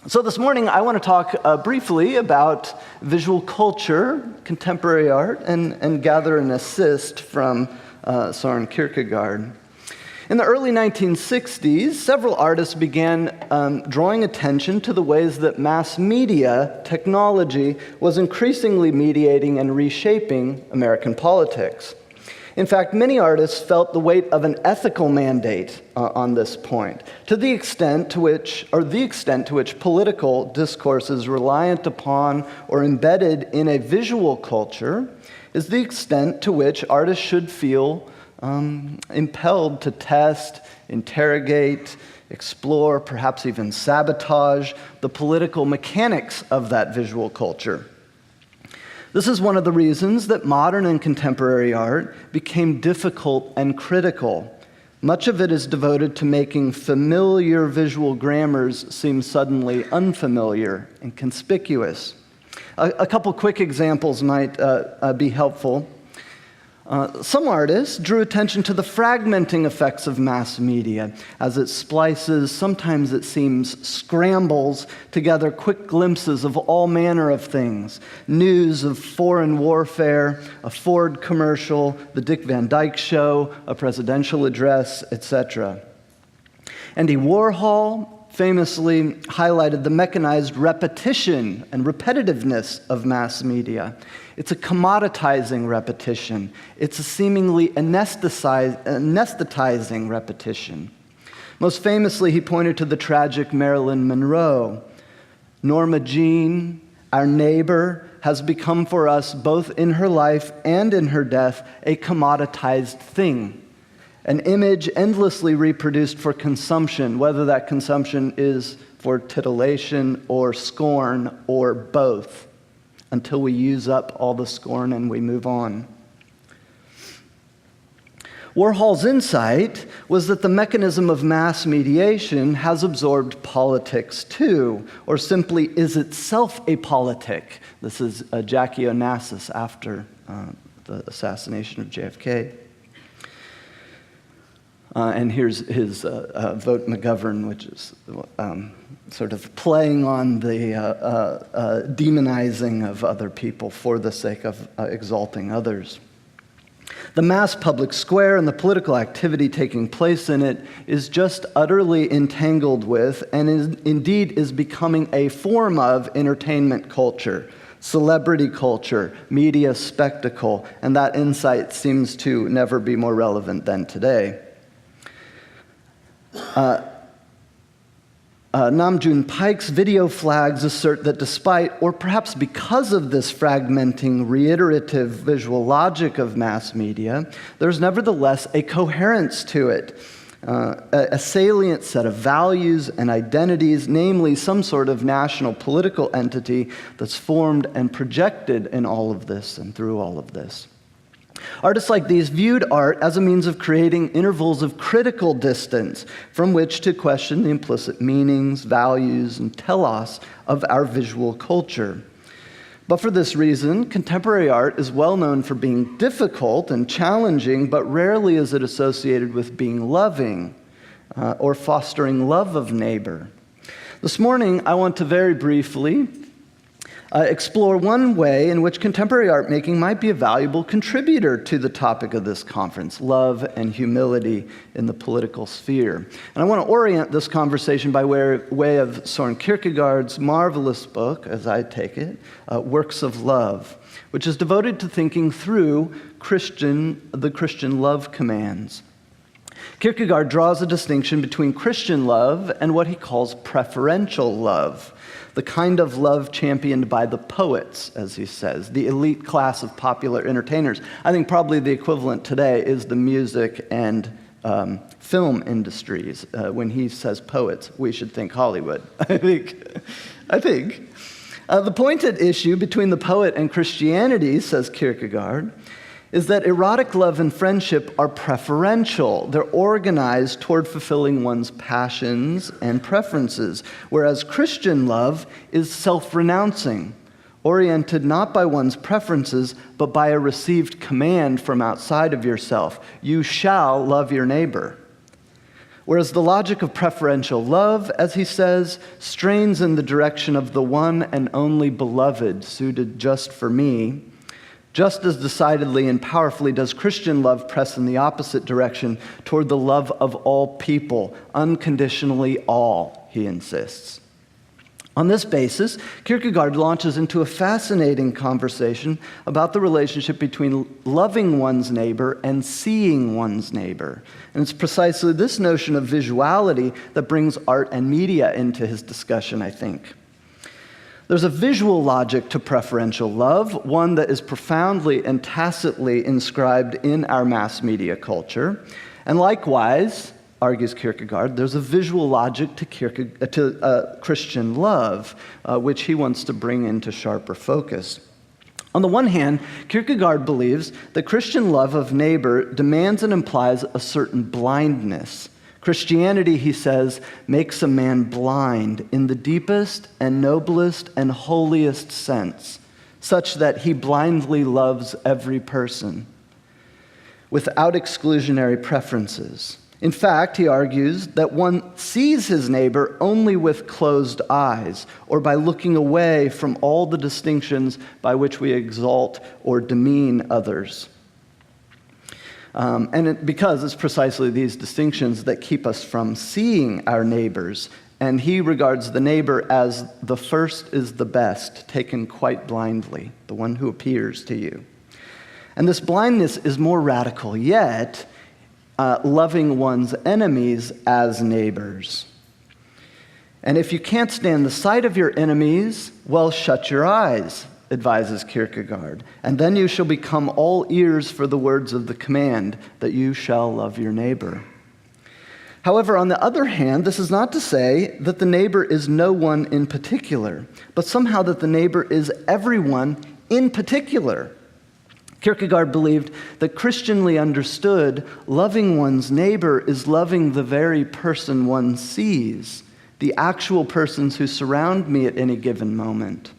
So this morning, I want to talk briefly about visual culture, contemporary art, and gather an assist from Søren Kierkegaard. In the early 1960s, several artists began drawing attention to the ways that mass media technology was increasingly mediating and reshaping American politics. In fact, many artists felt the weight of an ethical mandate on this point, to the extent to which political discourse is reliant upon or embedded in a visual culture is the extent to which artists should feel impelled to test, interrogate, explore, perhaps even sabotage the political mechanics of that visual culture. This is one of the reasons that modern and contemporary art became difficult and critical. Much of it is devoted to making familiar visual grammars seem suddenly unfamiliar and conspicuous. A couple quick examples might be helpful. Some artists drew attention to the fragmenting effects of mass media as it splices, sometimes it seems scrambles together quick glimpses of all manner of things. News of foreign warfare, a Ford commercial, the Dick Van Dyke Show, a presidential address, etc. Andy Warhol famously highlighted the mechanized repetition and repetitiveness of mass media. It's a commoditizing repetition. It's a seemingly anesthetizing repetition. Most famously, he pointed to the tragic Marilyn Monroe. Norma Jean, our neighbor, has become for us, both in her life and in her death, a commoditized thing. An image endlessly reproduced for consumption, whether that consumption is for titillation or scorn or both, until we use up all the scorn and we move on. Warhol's insight was that the mechanism of mass mediation has absorbed politics too, or simply is itself a politic. This is Jackie Onassis after the assassination of JFK. And here's his Vote McGovern, which is sort of playing on the demonizing of other people for the sake of exalting others. The mass public square and the political activity taking place in it is just utterly entangled with, and indeed is becoming a form of entertainment culture, celebrity culture, media spectacle, and that insight seems to never be more relevant than today. Namjoon Paik's video flags assert that despite, or perhaps because of this fragmenting, reiterative visual logic of mass media, there's nevertheless a coherence to it, a salient set of values and identities, namely some sort of national political entity that's formed and projected in all of this and through all of this. Artists like these viewed art as a means of creating intervals of critical distance from which to question the implicit meanings, values, and telos of our visual culture. But for this reason, contemporary art is well known for being difficult and challenging, but rarely is it associated with being loving or fostering love of neighbor. This morning, I want to very briefly explore one way in which contemporary art making might be a valuable contributor to the topic of this conference, love and humility in the political sphere. And I want to orient this conversation by way of Søren Kierkegaard's marvelous book, as I take it, Works of Love, which is devoted to thinking through the Christian love commands. Kierkegaard draws a distinction between Christian love and what he calls preferential love, the kind of love championed by the poets, as he says, the elite class of popular entertainers. I think probably the equivalent today is the music and film industries. When he says poets, we should think Hollywood, I think. The point at issue between the poet and Christianity, says Kierkegaard, is that erotic love and friendship are preferential. They're organized toward fulfilling one's passions and preferences, whereas Christian love is self-renouncing, oriented not by one's preferences, but by a received command from outside of yourself. You shall love your neighbor. Whereas the logic of preferential love, as he says, strains in the direction of the one and only beloved suited just for me, just as decidedly and powerfully does Christian love press in the opposite direction toward the love of all people, unconditionally all, he insists. On this basis, Kierkegaard launches into a fascinating conversation about the relationship between loving one's neighbor and seeing one's neighbor. And it's precisely this notion of visuality that brings art and media into his discussion, I think. There's a visual logic to preferential love, one that is profoundly and tacitly inscribed in our mass media culture. And likewise, argues Kierkegaard, there's a visual logic to Christian love, which he wants to bring into sharper focus. On the one hand, Kierkegaard believes that Christian love of neighbor demands and implies a certain blindness. Christianity, he says, makes a man blind in the deepest and noblest and holiest sense, such that he blindly loves every person, without exclusionary preferences. In fact, he argues that one sees his neighbor only with closed eyes, or by looking away from all the distinctions by which we exalt or demean others. Because it's precisely these distinctions that keep us from seeing our neighbors. And he regards the neighbor as the first is the best, taken quite blindly, the one who appears to you. And this blindness is more radical yet, loving one's enemies as neighbors. And if you can't stand the sight of your enemies, well, shut your eyes, advises Kierkegaard, and then you shall become all ears for the words of the command that you shall love your neighbor. However, on the other hand, this is not to say that the neighbor is no one in particular, but somehow that the neighbor is everyone in particular. Kierkegaard believed that Christianly understood, loving one's neighbor is loving the very person one sees, the actual persons who surround me at any given moment.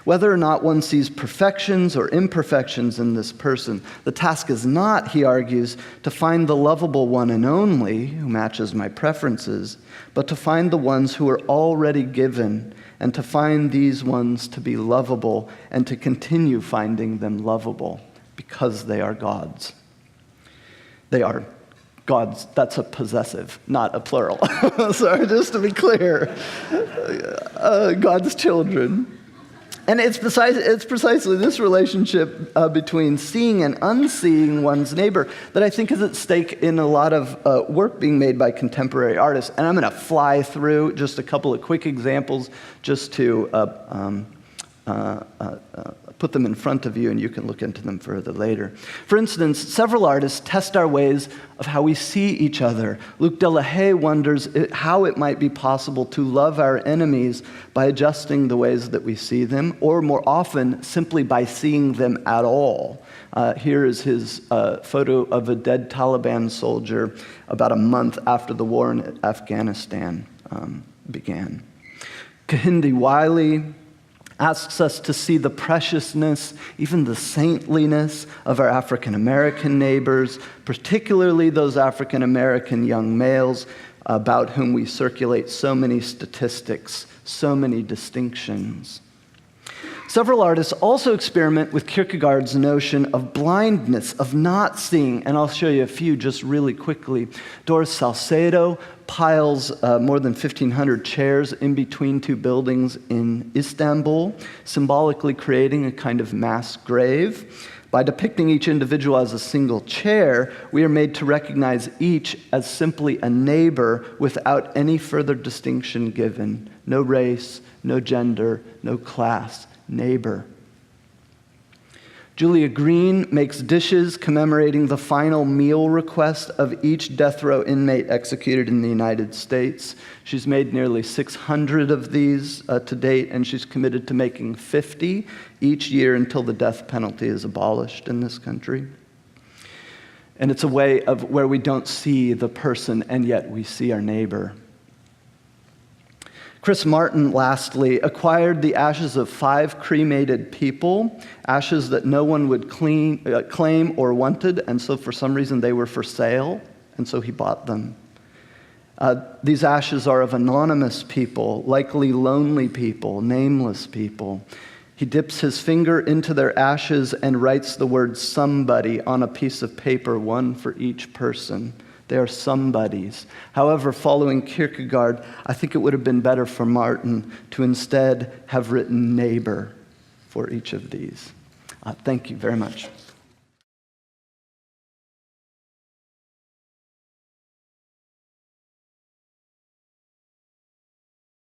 Whether or not one sees perfections or imperfections in this person, the task is not, he argues, to find the lovable one and only, who matches my preferences, but to find the ones who are already given, and to find these ones to be lovable, and to continue finding them lovable, because they are God's. They are God's. That's a possessive, not a plural. Sorry, just to be clear. God's children. And it's precisely this relationship between seeing and unseeing one's neighbor that I think is at stake in a lot of work being made by contemporary artists. And I'm going to fly through just a couple of quick examples just to put them in front of you, and you can look into them further later. For instance, several artists test our ways of how we see each other. Luc Delahaye wonders how it might be possible to love our enemies by adjusting the ways that we see them, or more often, simply by seeing them at all. Here is his photo of a dead Taliban soldier about a month after the war in Afghanistan began. Kehinde Wiley asks us to see the preciousness, even the saintliness of our African American neighbors, particularly those African American young males about whom we circulate so many statistics, so many distinctions. Several artists also experiment with Kierkegaard's notion of blindness, of not seeing, and I'll show you a few just really quickly. Doris Salcedo piles more than 1,500 chairs in between two buildings in Istanbul, symbolically creating a kind of mass grave. By depicting each individual as a single chair, we are made to recognize each as simply a neighbor without any further distinction given. No race, no gender, no class. Neighbor. Julia Green makes dishes commemorating the final meal request of each death row inmate executed in the United States. She's made nearly 600 of these to date, and she's committed to making 50 each year until the death penalty is abolished in this country. And it's a way of where we don't see the person, and yet we see our neighbor. Chris Martin, lastly, acquired the ashes of 5 cremated people, ashes that no one would claim or wanted, and so for some reason they were for sale, and so he bought them. These ashes are of anonymous people, likely lonely people, nameless people. He dips his finger into their ashes and writes the word somebody on a piece of paper, one for each person. They are somebodies. However, following Kierkegaard, I think it would have been better for Martin to instead have written neighbor for each of these. Thank you very much.